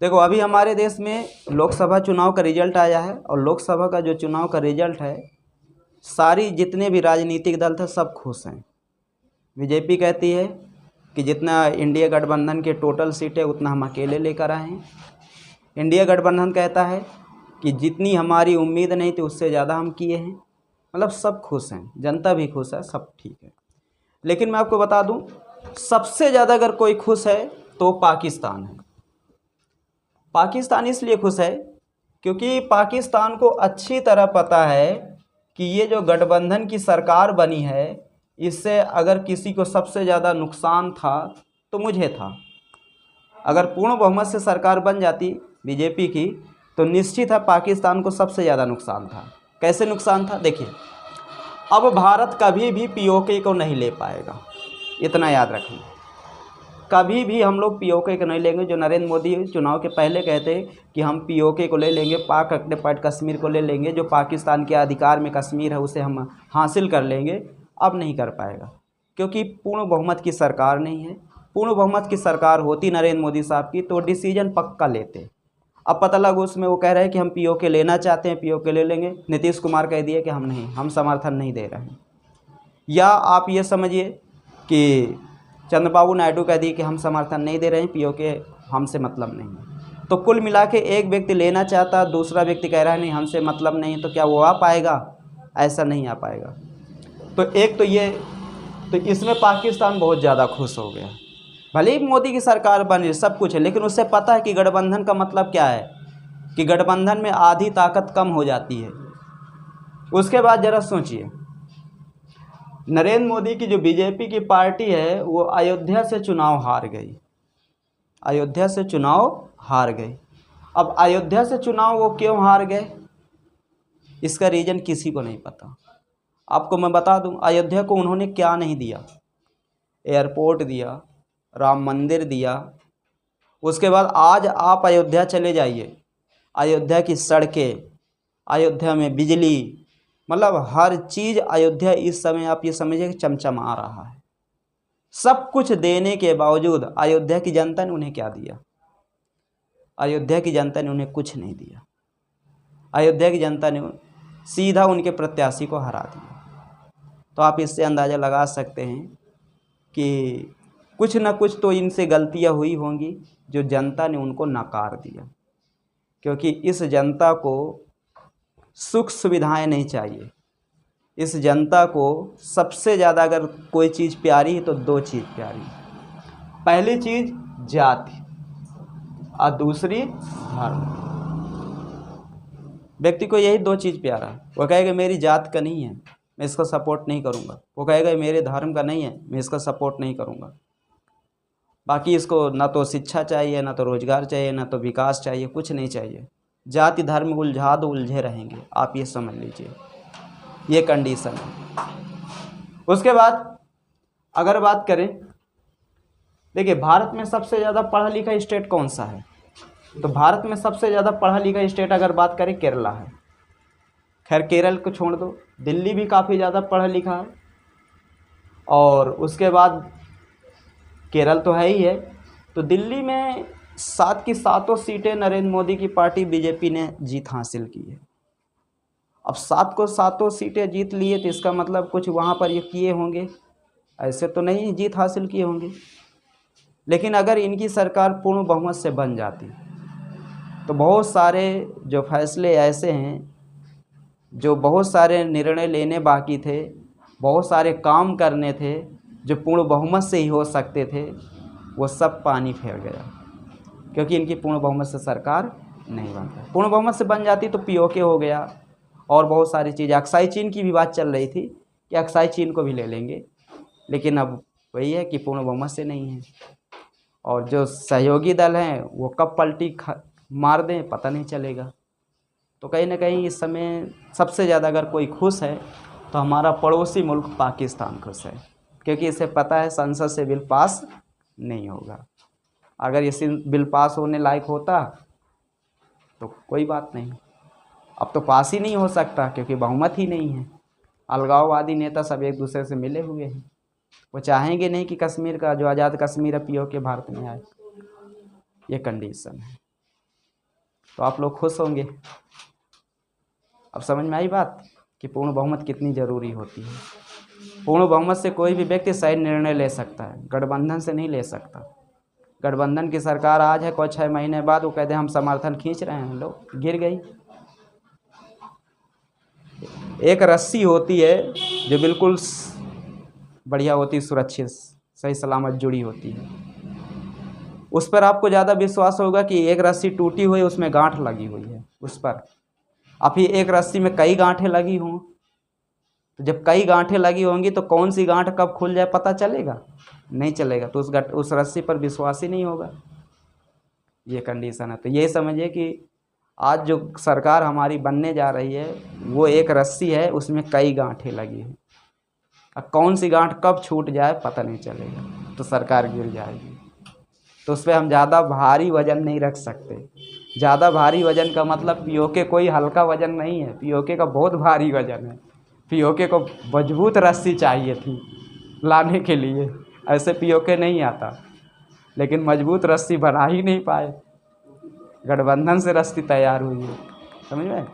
देखो अभी हमारे देश में लोकसभा चुनाव का रिजल्ट आया है और लोकसभा का जो चुनाव का रिजल्ट है, सारी जितने भी राजनीतिक दल थे सब खुश हैं। बीजेपी कहती है कि जितना इंडिया गठबंधन के टोटल सीट है उतना हम अकेले लेकर आए हैं। इंडिया गठबंधन कहता है कि जितनी हमारी उम्मीद नहीं थी उससे ज़्यादा हम किए हैं। मतलब सब खुश हैं, जनता भी खुश है, सब ठीक है। लेकिन मैं आपको बता दूं, सबसे ज़्यादा अगर कोई खुश है तो पाकिस्तान है। पाकिस्तान इसलिए खुश है क्योंकि पाकिस्तान को अच्छी तरह पता है कि ये जो गठबंधन की सरकार बनी है, इससे अगर किसी को सबसे ज़्यादा नुकसान था तो मुझे था। अगर पूर्ण बहुमत से सरकार बन जाती बीजेपी की तो निश्चित है पाकिस्तान को सबसे ज़्यादा नुकसान था। कैसे नुकसान था देखिए, अब भारत कभी भी पीओके को नहीं ले पाएगा, इतना याद रखें। कभी भी हम लोग पीओके को नहीं लेंगे। जो नरेंद्र मोदी चुनाव के पहले कहते कि हम पीओके को ले लेंगे, पाक ऑक्युपाइड कश्मीर को ले लेंगे, जो पाकिस्तान के अधिकार में कश्मीर है उसे हम हासिल कर लेंगे, अब नहीं कर पाएगा क्योंकि पूर्ण बहुमत की सरकार नहीं है। पूर्ण बहुमत की सरकार होती नरेंद्र मोदी साहब की तो डिसीजन पक्का लेते। अब पता लगा उसमें वो कह रहे हैं कि हम पीओके लेना चाहते हैं, पीओके ले लेंगे। नीतीश कुमार कह दिए कि हम नहीं, हम समर्थन नहीं दे रहे हैं। या आप ये समझिए कि चंद्रबाबू नायडू कह दिए कि हम समर्थन नहीं दे रहे हैं, पीओके हमसे मतलब नहीं है। तो कुल मिला के एक व्यक्ति लेना चाहता, दूसरा व्यक्ति कह रहा है नहीं हमसे मतलब नहीं, तो क्या वो आ पाएगा? ऐसा नहीं आ पाएगा। तो एक तो ये, तो इसमें पाकिस्तान बहुत ज़्यादा खुश हो गया। भले ही मोदी की सरकार बनी, सब कुछ है, लेकिन उससे पता है कि गठबंधन का मतलब क्या है, कि गठबंधन में आधी ताकत कम हो जाती है। उसके बाद ज़रा सोचिए, नरेंद्र मोदी की जो बीजेपी की पार्टी है वो अयोध्या से चुनाव हार गई। अयोध्या से चुनाव हार गई। अब अयोध्या से चुनाव वो क्यों हार गए, इसका रीज़न किसी को नहीं पता। आपको मैं बता दूं, अयोध्या को उन्होंने क्या नहीं दिया। एयरपोर्ट दिया, राम मंदिर दिया। उसके बाद आज आप अयोध्या चले जाइए, अयोध्या की सड़कें, अयोध्या में बिजली, मतलब हर चीज़ अयोध्या इस समय आप ये समझिए कि चमचमा रहा है। सब कुछ देने के बावजूद अयोध्या की जनता ने उन्हें क्या दिया? अयोध्या की जनता ने उन्हें कुछ नहीं दिया। अयोध्या की जनता ने सीधा उनके प्रत्याशी को हरा दिया। तो आप इससे अंदाज़ा लगा सकते हैं कि कुछ ना कुछ तो इनसे गलतियां हुई होंगी जो जनता ने उनको नकार दिया। क्योंकि इस जनता को सुख सुविधाएं नहीं चाहिए। इस जनता को सबसे ज़्यादा अगर कोई चीज़ प्यारी है तो दो चीज़ प्यारी है। पहली चीज़ जाति और दूसरी धर्म। व्यक्ति को यही दो चीज़ प्यारा है। वो कहेगा मेरी जात का नहीं है, मैं इसको सपोर्ट नहीं करूँगा। वो कहेगा मेरे धर्म का नहीं है, मैं इसका सपोर्ट नहीं करूँगा। बाकी इसको ना तो शिक्षा चाहिए, ना तो रोजगार चाहिए, ना तो विकास चाहिए, कुछ नहीं चाहिए। जाति धर्म उलझा दो, उलझे रहेंगे। आप ये समझ लीजिए, ये कंडीशन है। उसके बाद अगर बात करें, देखिए भारत में सबसे ज़्यादा पढ़ा लिखा स्टेट कौन सा है? तो भारत में सबसे ज़्यादा पढ़ा लिखा स्टेट अगर बात करें केरला है। खैर केरल को छोड़ दो, दिल्ली भी काफ़ी ज़्यादा पढ़ा लिखा है। और उसके बाद केरल तो है ही है। तो दिल्ली में 7 की 7 सीटें नरेंद्र मोदी की पार्टी बीजेपी ने जीत हासिल की है। अब 7 को 7 सीटें जीत लिए तो इसका मतलब कुछ वहाँ पर ये किए होंगे, ऐसे तो नहीं जीत हासिल किए होंगे। लेकिन अगर इनकी सरकार पूर्ण बहुमत से बन जाती तो बहुत सारे जो फैसले ऐसे हैं, जो बहुत सारे निर्णय लेने बाकी थे, बहुत सारे काम करने थे जो पूर्ण बहुमत से ही हो सकते थे, वो सब पानी फेर गया क्योंकि इनकी पूर्ण बहुमत से सरकार नहीं बन पाई। पूर्ण बहुमत से बन जाती तो पीओके हो गया और बहुत सारी चीज़ें। अक्साई चीन की भी बात चल रही थी कि अक्साई चीन को भी ले लेंगे, लेकिन अब वही है कि पूर्ण बहुमत से नहीं है। और जो सहयोगी दल हैं वो कब पलटी मार दें पता नहीं चलेगा। तो कहीं ना कहीं इस समय सबसे ज़्यादा अगर कोई खुश है तो हमारा पड़ोसी मुल्क पाकिस्तान खुश है, क्योंकि इसे पता है संसद से बिल पास नहीं होगा। अगर ये बिल पास होने लायक होता तो कोई बात नहीं, अब तो पास ही नहीं हो सकता क्योंकि बहुमत ही नहीं है। अलगाववादी नेता सब एक दूसरे से मिले हुए हैं, वो चाहेंगे नहीं कि कश्मीर का जो आज़ाद कश्मीर है पीओके भारत में आए। ये कंडीशन है। तो आप लोग खुश होंगे। अब समझ में आई बात कि पूर्ण बहुमत कितनी ज़रूरी होती है। पूर्ण बहुमत से कोई भी व्यक्ति सही निर्णय ले सकता है, गठबंधन से नहीं ले सकता। गठबंधन की सरकार आज है, कोई 6 महीने बाद वो कहते हैं हम समर्थन खींच रहे हैं, लोग गिर गई। एक रस्सी होती है जो बिल्कुल बढ़िया होती है, सुरक्षित सही सलामत जुड़ी होती है, उस पर आपको ज़्यादा विश्वास होगा कि एक रस्सी टूटी हुई उसमें गांठ लगी हुई है उस पर। अब ये एक रस्सी में कई गांठें लगी हों, तो जब कई गांठें लगी होंगी तो कौन सी गांठ कब खुल जाए पता चलेगा? नहीं चलेगा। तो उस रस्सी पर विश्वास ही नहीं होगा। ये कंडीशन है। तो ये समझिए कि आज जो सरकार हमारी बनने जा रही है वो एक रस्सी है, उसमें कई गांठें लगी हैं। अब कौन सी गांठ कब छूट जाए पता नहीं चलेगा, तो सरकार गिर जाएगी। तो उस पर हम ज़्यादा भारी वजन नहीं रख सकते। ज़्यादा भारी वजन का मतलब पीओके कोई हल्का वजन नहीं है, पीओके का बहुत भारी वजन है। पीओके को मजबूत रस्सी चाहिए थी लाने के लिए, ऐसे पीओके नहीं आता, लेकिन मजबूत रस्सी बना ही नहीं पाए। गठबंधन से रस्सी तैयार हुई है, समझ में।